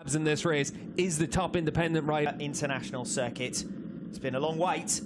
In this race is the top independent rider. International circuit. It's been a long wait.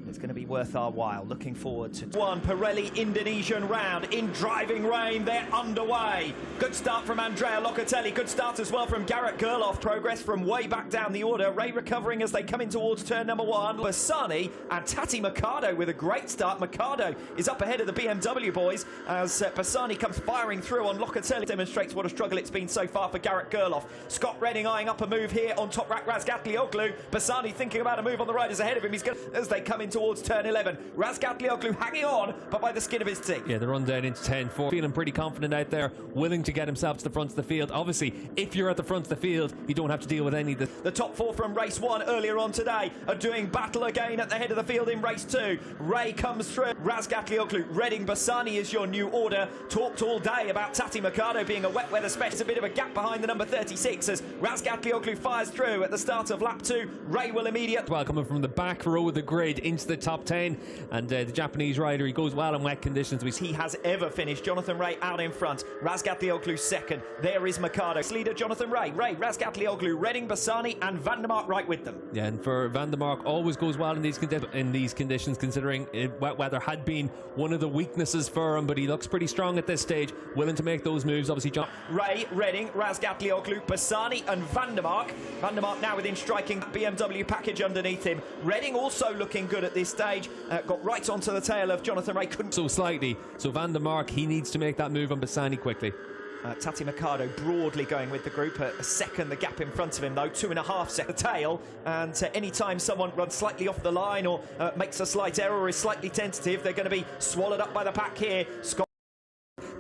It's going to be worth our while. Looking forward to one Pirelli Indonesian round in driving rain. They're underway. Good start from Andrea Locatelli. Good start as well from Garrett Gerloff. Progress from way back down the order. Ray recovering as they come in towards turn number 1. Bassani and Tati Mercado with a great start. Mercado is up ahead of the BMW boys as Bassani comes firing through on Locatelli. Demonstrates what a struggle it's been so far for Garrett Gerloff. Scott Redding eyeing up a move here on top rack. Razgatlioglu. Bassani thinking about a move on the riders ahead of him. He's going as they come in towards turn 11. Razgatlioglu hanging on, but by the skin of his teeth. Yeah, the run down into 10-4. Feeling pretty confident out there, willing to get himself to the front of the field. Obviously, if you're at the front of the field, you don't have to deal with any of this. The top 4 from race 1 earlier on today are doing battle again at the head of the field in race 2. Ray comes through. Razgatlioglu, Redding, Bassani is your new order. Talked all day about Tati Mercado being a wet weather specialist. A bit of a gap behind the number 36 as Razgatlioglu fires through at the start of lap 2. Ray will immediately... Well, coming from the back row of the grid into the top 10, and the Japanese rider, he goes well in wet conditions. He has ever finished. Jonathan Ray out in front. Razgatlioglu second. There is Mercado. Leader Jonathan Ray. Razgatlioglu, Redding, Bassani and Van der Mark right with them. Yeah, and for Van der Mark, always goes well in these conditions, considering wet weather had been one of the weaknesses for him, but he looks pretty strong at this stage, willing to make those moves. Obviously, John Ray, Redding, Razgatlioglu, Bassani and Van der Mark. Van der Mark now within striking BMW package underneath him. Redding also looking good at this stage. Got right onto the tail of Jonathan Ray. Couldn't so slightly. So Van der Mark, he needs to make that move on Bassani quickly. Tati Mercado broadly going with the group. A second the gap in front of him though, 2.5 seconds the tail, and any time someone runs slightly off the line or makes a slight error or is slightly tentative, they're going to be swallowed up by the pack here. Scott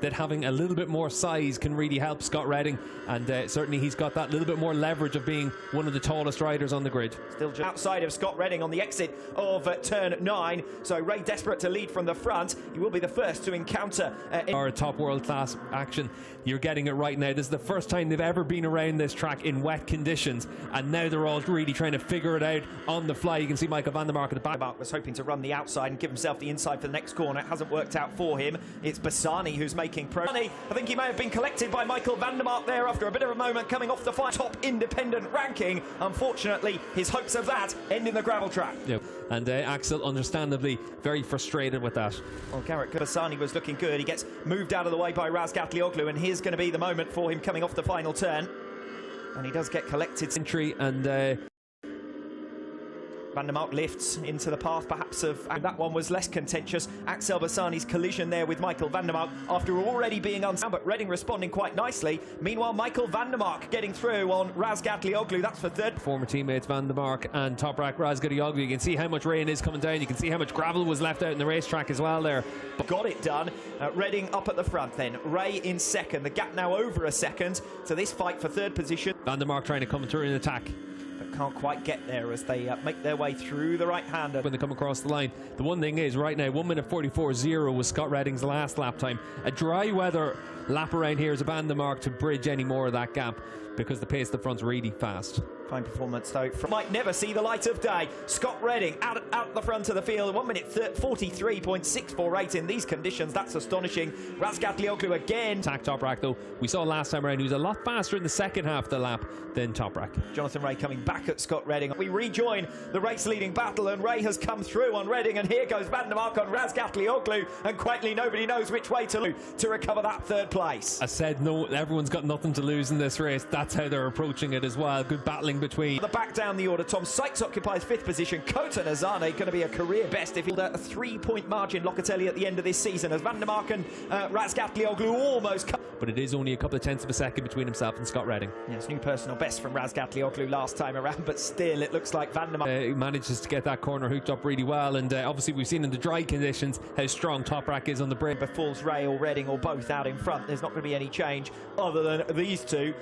that having a little bit more size can really help Scott Redding, and certainly he's got that little bit more leverage of being one of the tallest riders on the grid. Still just outside of Scott Redding on the exit of turn 9, so Ray desperate to lead from the front. He will be the first to encounter our top world class action. You're getting it right now. This is the first time they've ever been around this track in wet conditions, and now they're all really trying to figure it out on the fly. You can see Michael Van der Mark at the back. Mark was hoping to run the outside and give himself the inside for the next corner. It hasn't worked out for him. It's Bassani who's making progress. I think he may have been collected by Michael Van der Mark there after a bit of a moment coming off the top independent ranking. Unfortunately, his hopes of that end in the gravel trap. Yep. And Axel, understandably, very frustrated with that. Well, Garrett Bassani was looking good. He gets moved out of the way by Razgatlioglu, and here's going to be the moment for him coming off the final turn. And he does get collected. Entry and... Van der Mark lifts into the path perhaps of, and that one was less contentious. Axel Bassani's collision there with Michael Van der Mark after already being unsound, but Redding responding quite nicely. Meanwhile, Michael Van der Mark getting through on Razgatlioglu. That's for third. Former teammates Van der Mark and Toprak Razgatlioglu. You can see how much rain is coming down. You can see how much gravel was left out in the racetrack as well there. But got it done. Redding up at the front then. Ray in second. The gap now over a second to this fight for third position. Van der Mark trying to come through in attack. Can't quite get there as they make their way through the right-hander. When they come across the line, the one thing is right now 1:44.0 was Scott Redding's last lap time. A dry weather lap around here is a Van der Mark to bridge any more of that gap, because the pace at the front's really fast. Fine performance though. Might never see the light of day. Scott Redding out the front of the field. 1:43.648 in these conditions. That's astonishing. Razgatlioglu again. Attack Toprak though. We saw last time around he was a lot faster in the second half of the lap than Toprak. Jonathan Ray coming back at Scott Redding. We rejoin the race-leading battle, and Ray has come through on Redding, and here goes Van der Mark on Razgatlioglu, and quietly nobody knows which way to recover that third place. I said no, everyone's got nothing to lose in this race. That's how they're approaching it as well. Good battling between. The back down the order, Tom Sykes occupies 5th position. Kota Nazane going to be a career best if he'll a 3-point margin. Locatelli at the end of this season as Van der Mark and Razgatlioglu almost come. But it is only a couple of tenths of a second between himself and Scott Redding. Yes, new personal best from Razgatlioglu last time around, but still it looks like Van der Mark manages to get that corner hooked up really well, and obviously we've seen in the dry conditions how strong Toprak is on the brake. Falls Ray or Redding or both out in front. There's not going to be any change other than these two,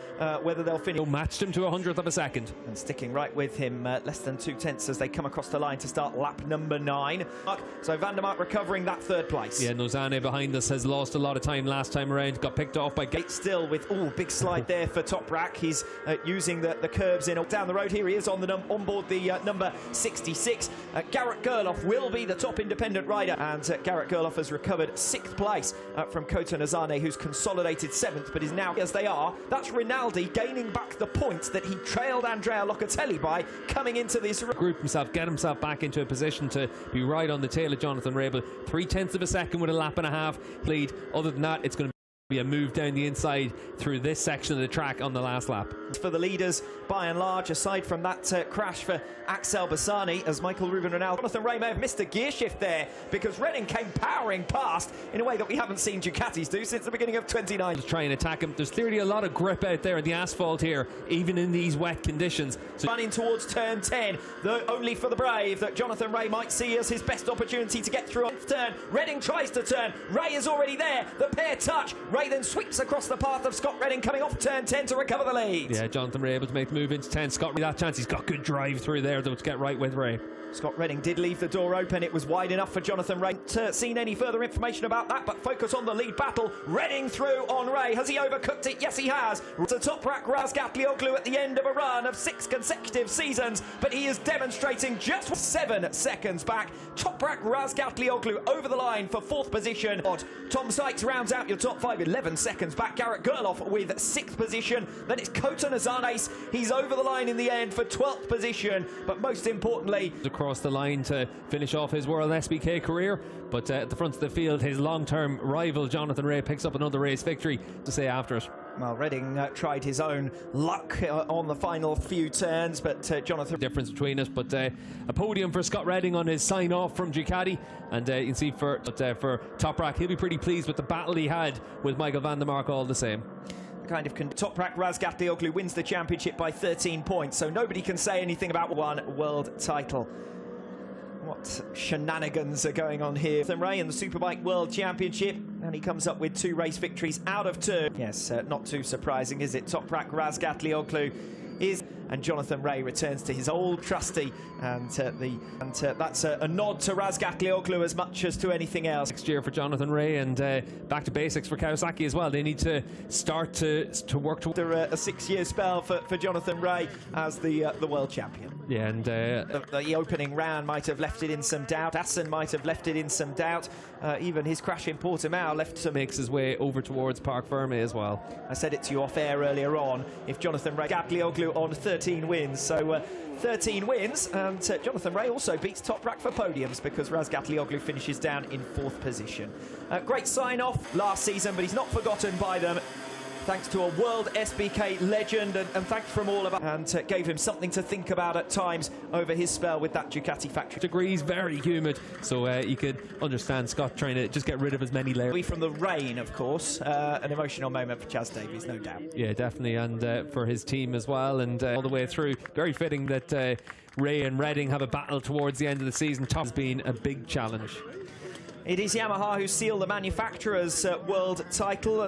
whether they'll finish. Matched him to 100th of a second. And sticking right with him, less than 2 tenths as they come across the line to start lap number 9. So Van der Mark recovering that third place. Yeah, Nazane behind us has lost a lot of time last time around. Got picked off by Gates still with, big slide there for Toprak. He's using the curbs in down the road. Here he is on board the number 66. Garrett Gerloff will be the top independent rider, and Garrett Gerloff has recovered 6th place from Kota Nazane, who's consolidated 7th, but is now, as they are, that's Rinaldi gaining back the points that he trailed Andrea Locatelli by coming into this. Group himself, get himself back into a position to be right on the tail of Jonathan Ray, but 0.3 of a second with a lap and a half lead. Other than that, it's going to be a move down the inside through this section of the track on the last lap. For the leaders, by and large, aside from that crash for Axel Bassani, as Michael Ruben Ronaldo. Jonathan Ray may have missed a gear shift there because Redding came powering past in a way that we haven't seen Ducatis do since the beginning of 29. Try and attack him. There's clearly a lot of grip out there in the asphalt here, even in these wet conditions. So running towards turn 10, only for the brave that Jonathan Ray might see as his best opportunity to get through on turn. Redding tries to turn. Ray is already there. The pair touch. Ray then sweeps across the path of Scott Redding coming off turn 10 to recover the lead. Yeah, Jonathan Ray able to make the move into 10. Scott, that chance, he's got good drive through there though to get right with Ray. Scott Redding did leave the door open. It was wide enough for Jonathan Ray. Haven't seen any further information about that, but focus on the lead battle. Redding through on Ray. Has he overcooked it? Yes, he has. To Toprak Razgatlioglu at the end of a run of 6 consecutive seasons, but he is demonstrating just 7 seconds back. Toprak Razgatlioglu over the line for 4th position. Tom Sykes rounds out your top 5, 11 seconds back. Garrett Gerloff with 6th position. Then it's Kota Nazanes. He's over the line in the end for 12th position, but most importantly, across the line to finish off his World SBK career, but at the front of the field, his long-term rival Jonathan Ray picks up another race victory to say after it. Well, Redding tried his own luck on the final few turns, but Jonathan... Difference between us, but a podium for Scott Redding on his sign-off from Ducati, and you can see for Toprak, he'll be pretty pleased with the battle he had with Michael van der Mark all the same. Toprak Razgatlioglu wins the championship by 13 points, so nobody can say anything about one world title. What shenanigans are going on here? Ray in the Superbike World Championship, and he comes up with 2 race victories out of 2. Yes, not too surprising, is it? Toprak Razgatlioglu is, and Jonathan Ray returns to his old trusty, and that's a nod to Razgatlioglu as much as to anything else. Next year for Jonathan Ray, and back to basics for Kawasaki as well. They need to start to work toward a 6-year spell for Jonathan Ray as the world champion. Yeah, and the opening round might have left it in some doubt. Assen might have left it in some doubt. Even his crash in Portimao left some... Makes his way over towards Parc Ferme as well. I said it to you off air earlier on. If Jonathan Ray, Razgatlioglu on 13 wins, so 13 wins, and Jonathan Ray also beats Toprak for podiums because Razgatlioglu finishes down in 4th position. Great sign-off last season, but he's not forgotten by them. Thanks to a World SBK legend, and thanks from all of us, and gave him something to think about at times over his spell with that Ducati factory. Degrees, very humid, so you could understand Scott trying to just get rid of as many layers. From the rain, of course, an emotional moment for Chaz Davies, no doubt. Yeah, definitely, and for his team as well, and all the way through. Very fitting that Ray and Redding have a battle towards the end of the season. Top's been a big challenge. It is Yamaha who seal the manufacturer's world title.